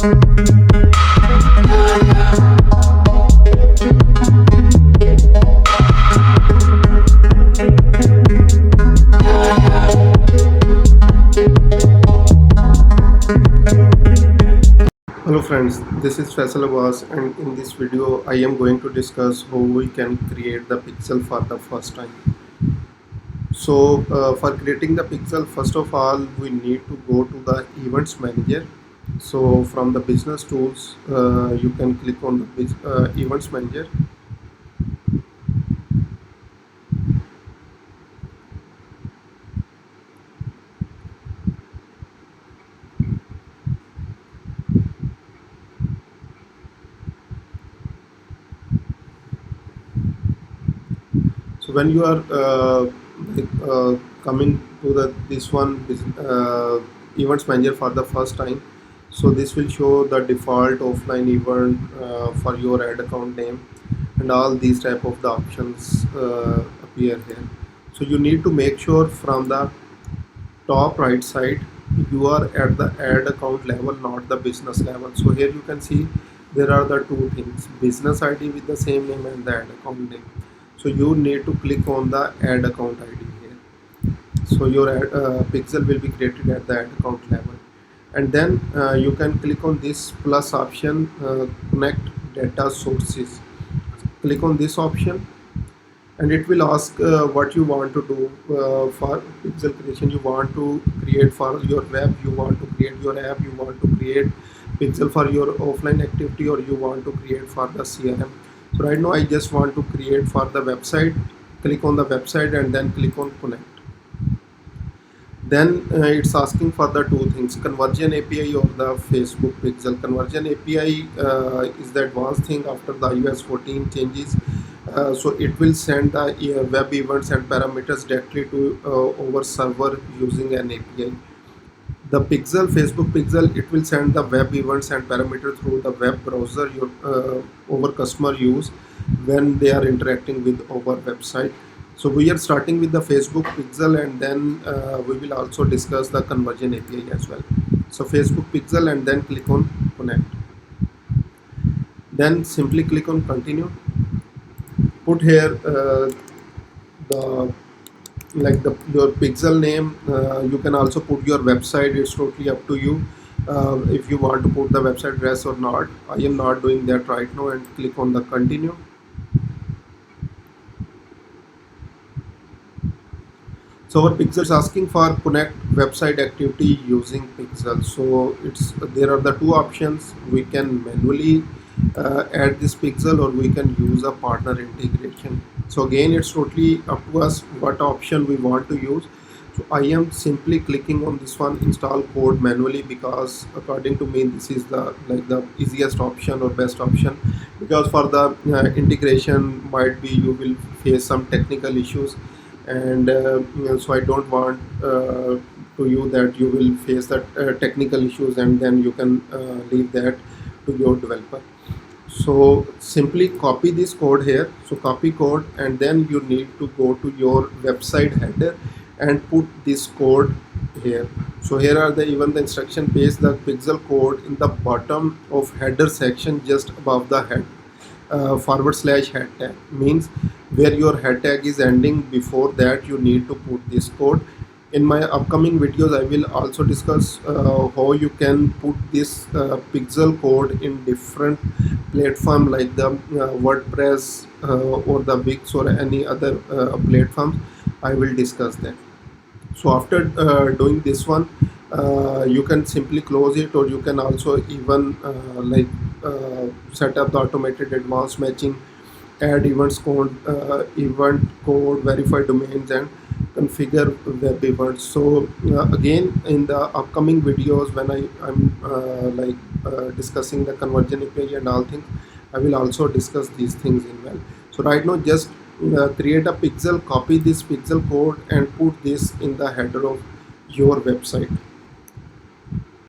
Hello friends, this is Faisal Abbas, and in this video I am going to discuss how we can create the pixel for the first time. For creating the pixel, first of all we need to go to the events manager. So from the business tools you can click on the events manager. So when you are coming to the this one events manager for the first time, so this will show the default offline event for your ad account name, and all these type of the options appear here. So you need to make sure from the top right side you are at the ad account level, not the business level. So here you can see there are the two things: business ID with the same name and the ad account name. So you need to click on the ad account ID here. So your pixel will be created at the ad account level, and then you can click on this plus option, connect data sources. Click on this option and it will ask what you want to do for pixel creation. You want to create for your web, you want to create your app, you want to create pixel for your offline activity, or you want to create for the CRM. So right now I just want to create for the website. Click on the website and then click on connect. Then it's asking for the two things: conversion API or the Facebook pixel. Conversion API is the advanced thing after the iOS 14 changes. So it will send the web events and parameters directly to our server using an API. The pixel, Facebook pixel, it will send the web events and parameters through the web browser our customer use when they are interacting with our website. So we are starting with the Facebook pixel, and then we will also discuss the conversion API as well. So Facebook pixel and then click on connect. Then simply click on continue. Put here the your pixel name. You can also put your website. It's totally up to you if you want to put the website address or not. I am not doing that right now, and click on the continue. So our pixel is asking for connect website activity using pixel. So there are the two options. We can manually add this pixel, or we can use a partner integration. So again, it's totally up to us what option we want to use. So I am simply clicking on this one, install code manually, because according to me this is the easiest option or best option, because for the integration might be you will face some technical issues, and so I don't want to you that you will face that technical issues and then you can leave that to your developer. So simply copy this code here. So copy code, and then you need to go to your website header and put this code here. So here are even the instruction page, the pixel code in the bottom of header section just above the head. /head tag means where your head tag is ending. Before that you need to put this code. In my upcoming videos I will also discuss how you can put this pixel code in different platform like the WordPress or the Wix or any other platforms. I will discuss that. So after doing this one, you can simply close it, or you can also even set up the automated advanced matching, add event code, verify domains, and configure web events. So again, in the upcoming videos when I'm discussing the conversion API and all things, I will also discuss these things in well. So right now just create a pixel, copy this pixel code and put this in the header of your website.